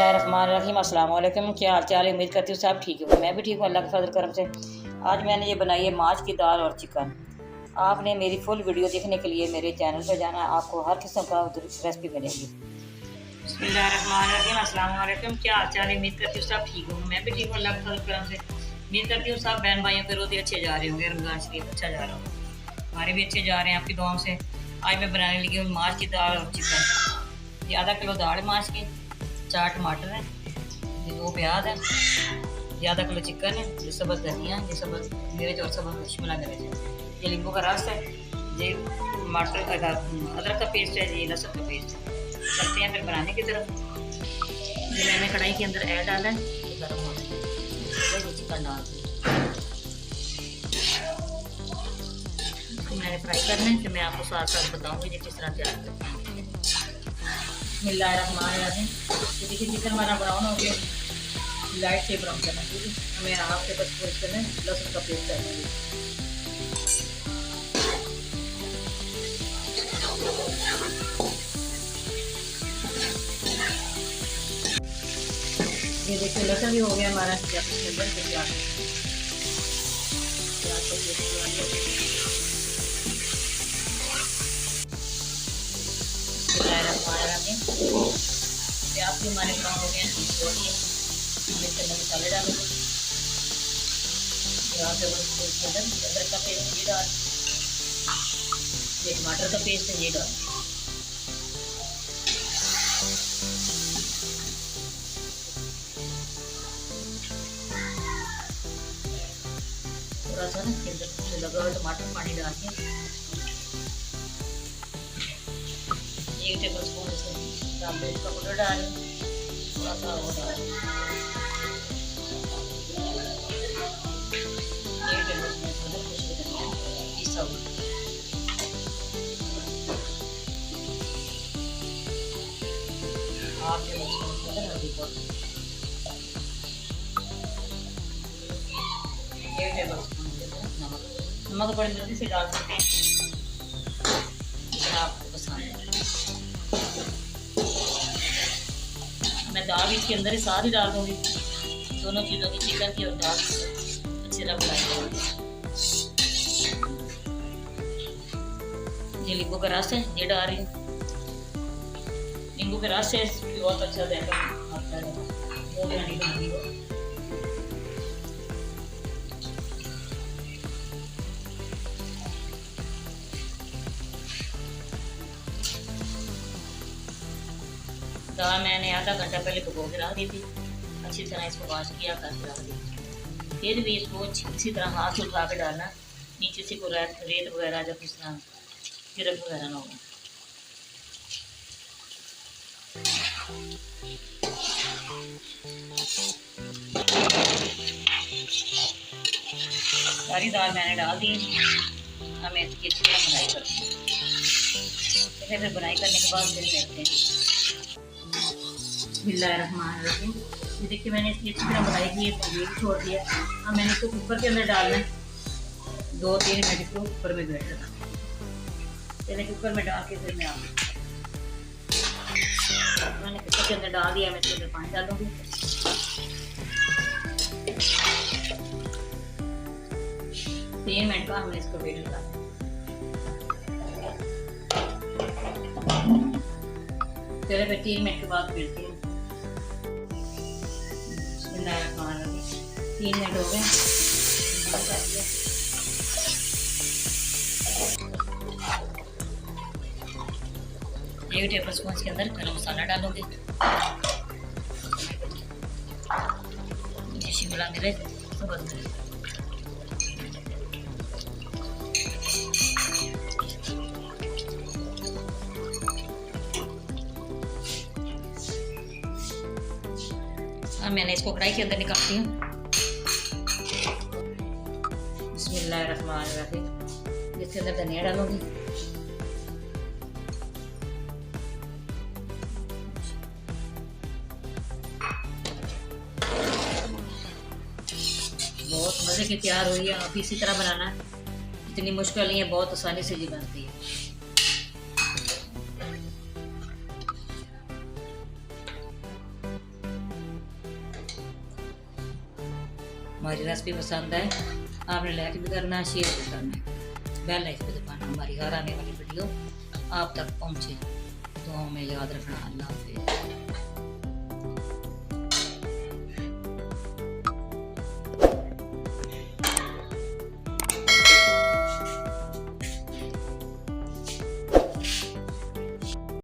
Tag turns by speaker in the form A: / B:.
A: बिस्मिल्लाहिर्रहमानिर्रहीम। अस्सलाम वालेकुम। क्या हाल चाल है? उम्मीद करती हूँ सब ठीक हो। मैं भी ठीक हूँ अल्लाह के फजल करम से। आज मैंने ये बनाई है माछ की दाल और चिकन। आपने मेरी फुल वीडियो देखने के लिए मेरे चैनल पर जाना, आपको हर किस्म का रेसिपी मिलेगी। बिस्मिल्लाहिर्रहमानिर्रहीम। अस्सलाम वालेकुम। क्या हाल चाल है? उम्मीद करती हूँ सब ठीक हो। मैं भी ठीक हूँ अल्लाह के फजल करम से। उम्मीद करती हूँ सब बहन भाइयों के रोज़े अच्छे जा रहे होंगे, रमज़ान शरीफ अच्छा जा रहा होगा, हमारे भी अच्छे जा रहे हैं आपकी दुआओं से। आज मैं बनाने लगी हूँ माछ की दाल और चिकन। ये आधा किलो दाल माछ की, 4 टमाटर हैं, ये 2 प्याज हैं, ये आधा किलो चिकन है, ये सबज धनिया, ये सबज मिर्च और सबज शिमला मिर्च है, ये नींबू का रस है, ये टमाटर का अदरक का पेस्ट है, ये लहसुन का पेस्ट है। चलते हैं फिर बनाने की तरफ। ये मैंने कढ़ाई के अंदर ऐड डाला है, ये गर्म हो गया, चिकन डाल दिया। मैंने फ्राई करना है, फिर मैं आपको साथ साथ बताऊँगी कि किस तरह तैयार करते हैं। बिस्मिल्लाहिर्रहमानिर्रहीम। तो देखिए चिकन हमारा ब्राउन हो गया, लाइट से ब्राउन करना चाहिए। हमें हाफ से बस पेस्ट करना है, लहसुन का पेस्ट करना है। ये देखिए लहसुन भी हो गया हमारा, इसके अंदर प्याज भी हमारे ब्राउन हो गए हैं, इसके अंदर मसाले डालेंगे। यहाँ पे इसके अंदर अदरक का पेस्ट ये डाल, ये टमाटर का पेस्ट है ये डाल, थोड़ा सा ना इसके अंदर लगा हुआ टमाटर पानी डाल के 1 टेबल स्पून इसका पाउडर डाल, थोड़ा सा वो डाल, 1 टेबल स्पून खुशबू धनिया पिसा हुआ, हाफ टेबल स्पून हल्दी पाउडर, 1 टेबल स्पून नमक बड़ी जल्दी से डाल सकते हैं, आपको पसंद है। मैं दाल इसके अंदर ही साथ ही डाल दूँगी, दोनों चीज़ों की, चिकन की और दाल अच्छी तरह फ्राई करूँगी। ये नींबू का रस है ये डाल रही हूँ, नींबू के रस से बहुत अच्छा जाएगा आता है, वो भी नहीं बनानी हो। दाल मैंने आधा घंटा पहले भिगो के रख दी थी, अच्छी तरह इसको वॉश किया करके रख दी। फिर भी इसको इसी तरह हाथ से उठा के डालना, नीचे से कोई रेत वगैरह जब इस तरह गिरक वगैरह ना हो। सारी दाल मैंने डाल दी, हमें इसकी अच्छी तरह बनाई करते हैं। फिर बनाई करने के बाद फिर देखते हैं। बिस्मिल्लाहिर्रहमानिर्रहीम। ये देखिए मैंने इसकी अच्छी तरह बनाई की है, ये छोड़ दिया। अब मैंने इसको कुकर के अंदर डालना है, 2-3 मिनट इसको कुकर में बैठ देना। पहले कुकर में डाल के फिर मैं मैंने कुकर के अंदर डाल दिया, मैं इसके अंदर पानी डालूंगी। 3 मिनट का हमने इसको वेट करना है। चले फिर 3 मिनट के बाद मिलती हूँ। 3 मिनट हो गए, 1 टेबल स्पून के अंदर गरम मसाला डालूंगी, शिमला मिर्च, सबज मिर्च, मैंने इसको कढ़ाई के अंदर निकालती हूँ। बिस्मिल्लाहिर्रहमानिर्रहीम। इसके अंदर धनिया डालूंगी, बहुत मज़े की तैयार हुई है। आप इसी तरह बनाना है, इतनी मुश्किल नहीं है, बहुत आसानी से जी बनती है। हमारी रेसिपी पसंद है आपने लाइक भी करना है, शेयर भी करना है, बेल आइकन भी दबाना, हमारी हर आने वाली वीडियो आप तक पहुँचे। तो हमें याद रखना। अल्लाह हाफिज़।